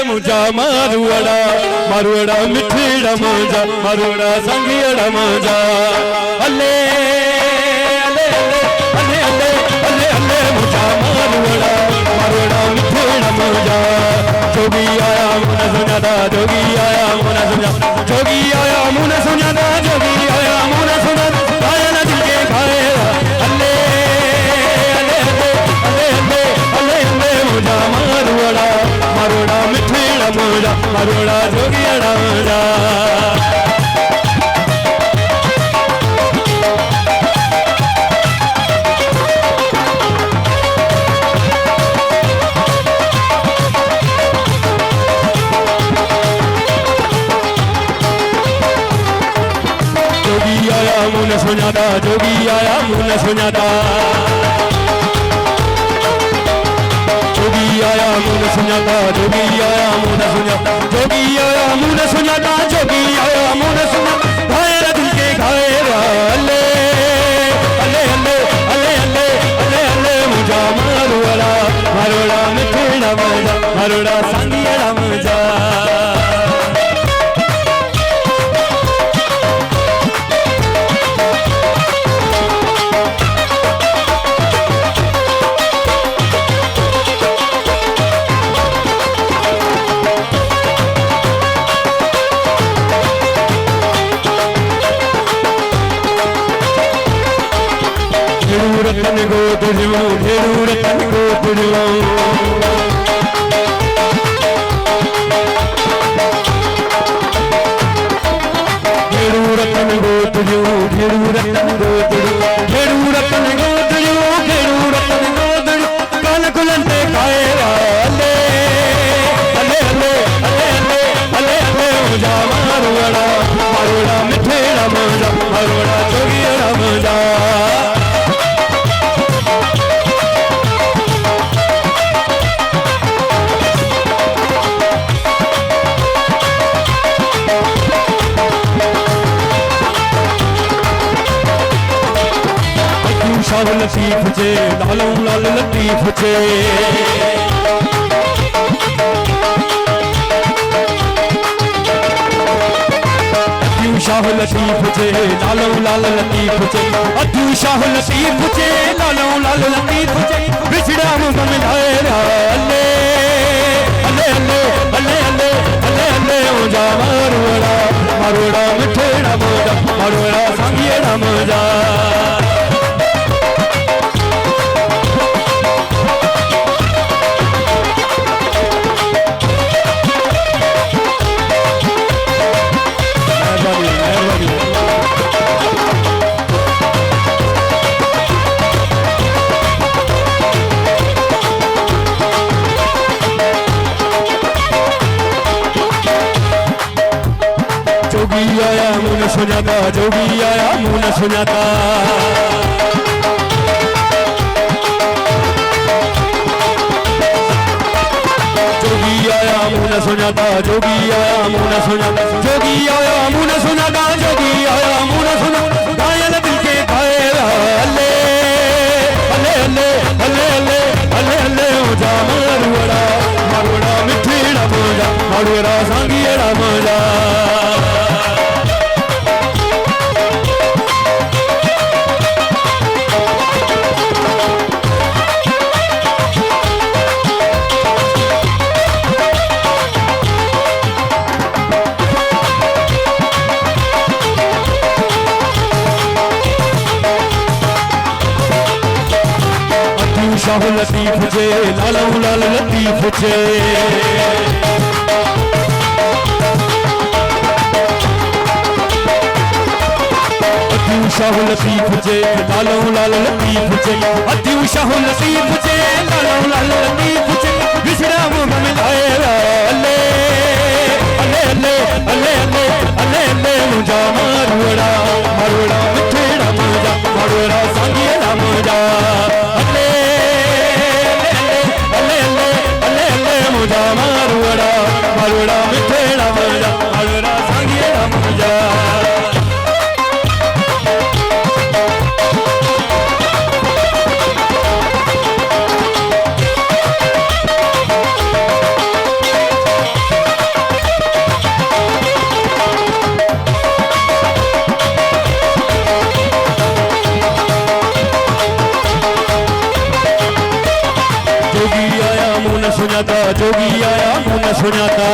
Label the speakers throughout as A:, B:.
A: मुझा मारुड़ा मारुड़ा मिठड़ा मुझा मारुड़ा संगियड़ा मुझा अले अले अले अले अले अले मुझा मारुड़ा मारुड़ा मिठड़ा मुझा जोगी आया मुना सुनादा जोगी आया मुना सुना जोगी आया मुना सुनादा जोगी आया मुना सुना गाया ना दिल के खाएगा अले अले अले अले अले अले अले मुझा मारुड़ा मारुड़ा मिठड़ा मुझा मारुड़ा जोगियड़ा मुझा जोगी आया मुन सुनादा जोगी आया मुन सुनादा जोगी आया मुन सुनादा जोगी आया मुन सुनादा जोगी आया मुन सुनादा जोगी आया मुन सुनादा घायरा दिल के घायरा अले अले अले अले अले अले अले मुझा मारुड़ा मारुड़ा मिठड़ा मुझा मारुड़ा संगियड़ा मुझा रतन को तुझो घेरू रतन को तुझो घेरू रतन को तुझो घेरू रतन को तुझो घेरू रतन को तुझो घेरू रतन को तुझो कान कुलंते खाएगा अले अले अले अले अले अले अले मुझा मारुड़ा मारुड़ा मिठड़ा मुझा मारुड़ा जोगियड़ा मुझा शाह लतीफ जे लालों लाल लतीफ जे अद्यू शाह लतीफ जे लालों लाल लतीफ जे अद्यू शाह लतीफ जे लालों लाल लतीफ जे बिछड़ा मुझ मिलाएगा अले अले अले अले अले अले अले मुझा मारुड़ा मारुड़ा मिठड़ा मुझा मारुड़ा संगियड़ा मुझा जोगी आया मुन सुनादा जोगी आया मुन सुनादा जोगी आया मुन सुनादा जोगी आया मुन सुनादा जोगी आया मुन सुनादा जोगी आया मुन सुनादा घायल दिल के घायरा अले अले अले अले अले अले अले मुझा मारुड़ा मारुड़ा मिठड़ा मुझा मारुड़ा संगियड़ा मुझा शाह लतीफ जे लालों लाल लतीफ जे अद्यू शाह लतीफ जे लालों लाल लतीफ जे अद्यू शाह लतीफ जे लालों लाल लतीफ जे बिछड़ा मुझ मिलाएगा अले अले अले अले अले अले अले मुझा मारुड़ा मारुड़ा मिठड़ा मुझा मारुड़ा संगियड़ा मुझा मुझा मारुड़ा मारुड़ा मिठड़ा मुझा मारुड़ा संगियड़ा मुझा जोगी आया मुन सुनाता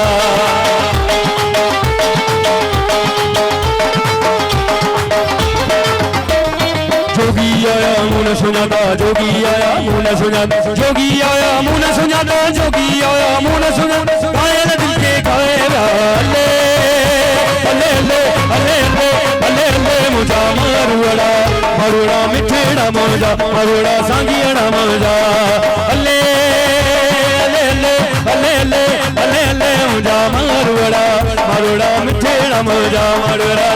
A: जोगी आया मुन सुनाता जोगी आया मुन सुनाता जोगी आया मुन सुनाता जोगी आया मुन सुनाता घायल दिल के गाए अल्ले अल्ले अल्ले अल्ले अल्ले अल्ले अल्ले मुझा मारुड़ा मारुड़ा मिठड़ा मौजा मारुड़ा सांगियाड़ा मौजा अल्ले अल्ले अल्ले अल्ले अल्ले अल्ले अल्ले मुझा मारुड़ा मारुड़ा मिठड़ा मौजा मारुड़ा